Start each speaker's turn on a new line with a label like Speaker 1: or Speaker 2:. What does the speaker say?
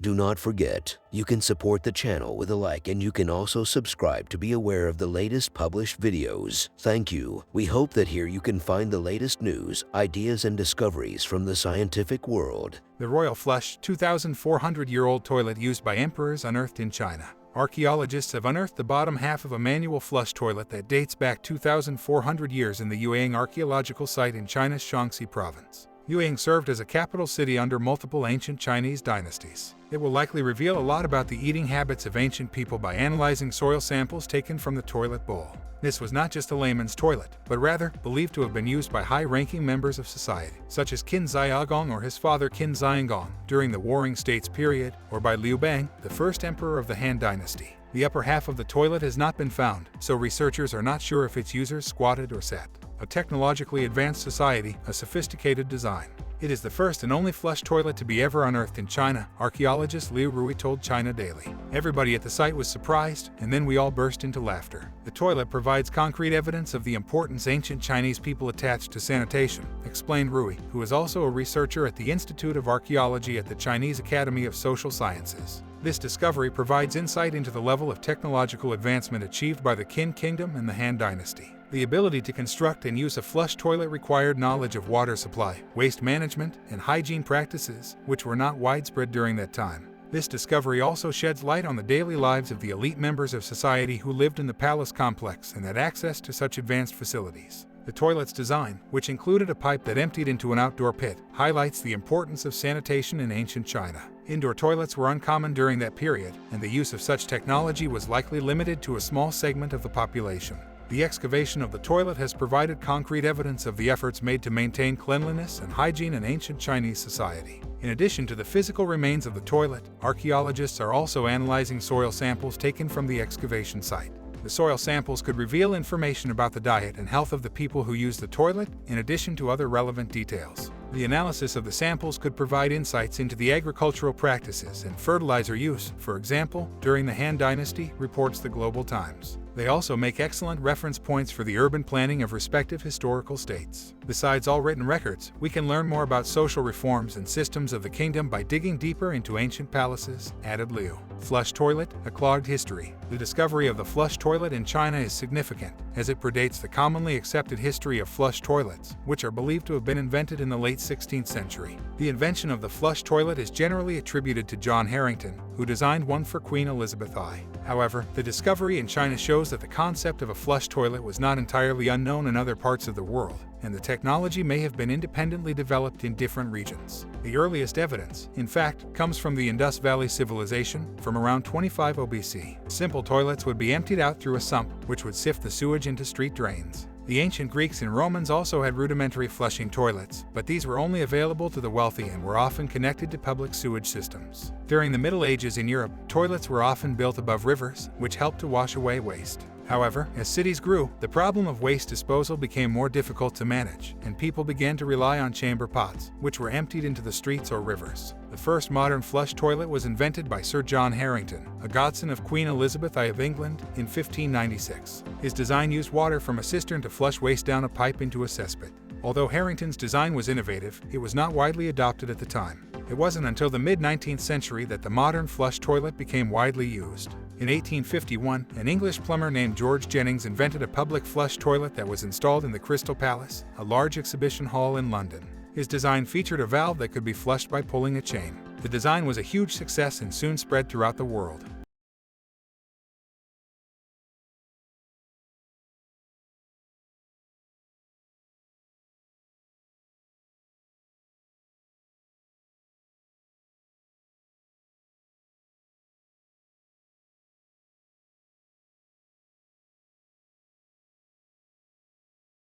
Speaker 1: Do not forget, you can support the channel with a like, and you can also subscribe to be aware of the latest published videos. Thank you. We hope that here you can find the latest news, ideas, and discoveries from the scientific world.
Speaker 2: The Royal Flush, 2,400-year-old toilet used by emperors unearthed in China. Archaeologists have unearthed the bottom half of a manual flush toilet that dates back 2,400 years in the Yueyang archaeological site in China's Shaanxi province. Yueyang served as a capital city under multiple ancient Chinese dynasties. It will likely reveal a lot about the eating habits of ancient people by analyzing soil samples taken from the toilet bowl. This was not just a layman's toilet, but rather believed to have been used by high-ranking members of society, such as Qin Ziyagong or his father Qin Ziyangong during the Warring States period, or by Liu Bang, the first emperor of the Han Dynasty. The upper half of the toilet has not been found, so researchers are not sure if its users squatted or sat. A technologically advanced society, a sophisticated design. It is the first and only flush toilet to be ever unearthed in China, archaeologist Liu Rui told China Daily. Everybody at the site was surprised, and then we all burst into laughter. The toilet provides concrete evidence of the importance ancient Chinese people attached to sanitation, explained Rui, who is also a researcher at the Institute of Archaeology at the Chinese Academy of Social Sciences. This discovery provides insight into the level of technological advancement achieved by the Qin Kingdom and the Han Dynasty. The ability to construct and use a flush toilet required knowledge of water supply, waste management, and hygiene practices, which were not widespread during that time. This discovery also sheds light on the daily lives of the elite members of society who lived in the palace complex and had access to such advanced facilities. The toilet's design, which included a pipe that emptied into an outdoor pit, highlights the importance of sanitation in ancient China. Indoor toilets were uncommon during that period, and the use of such technology was likely limited to a small segment of the population. The excavation of the toilet has provided concrete evidence of the efforts made to maintain cleanliness and hygiene in ancient Chinese society. In addition to the physical remains of the toilet, archaeologists are also analyzing soil samples taken from the excavation site. The soil samples could reveal information about the diet and health of the people who used the toilet, in addition to other relevant details. The analysis of the samples could provide insights into the agricultural practices and fertilizer use, for example, during the Han Dynasty, reports the Global Times. They also make excellent reference points for the urban planning of respective historical states. Besides all written records, we can learn more about social reforms and systems of the kingdom by digging deeper into ancient palaces, added Liu. Flush toilet, a clogged history. The discovery of the flush toilet in China is significant, as it predates the commonly accepted history of flush toilets, which are believed to have been invented in the late 16th century. The invention of the flush toilet is generally attributed to John Harington, who designed one for Queen Elizabeth I. However, the discovery in China shows that the concept of a flush toilet was not entirely unknown in other parts of the world, and the technology may have been independently developed in different regions. The earliest evidence, in fact, comes from the Indus Valley Civilization from around 25 OBC. Simple toilets would be emptied out through a sump, which would sift the sewage into street drains. The ancient Greeks and Romans also had rudimentary flushing toilets, but these were only available to the wealthy and were often connected to public sewage systems. During the Middle Ages in Europe, toilets were often built above rivers, which helped to wash away waste. However, as cities grew, the problem of waste disposal became more difficult to manage, and people began to rely on chamber pots, which were emptied into the streets or rivers. The first modern flush toilet was invented by Sir John Harington, a godson of Queen Elizabeth I of England, in 1596. His design used water from a cistern to flush waste down a pipe into a cesspit. Although Harrington's design was innovative, it was not widely adopted at the time. It wasn't until the mid-19th century that the modern flush toilet became widely used. In 1851, an English plumber named George Jennings invented a public flush toilet that was installed in the Crystal Palace, a large exhibition hall in London. His design featured a valve that could be flushed by pulling a chain. The design was a huge success and soon spread throughout the world.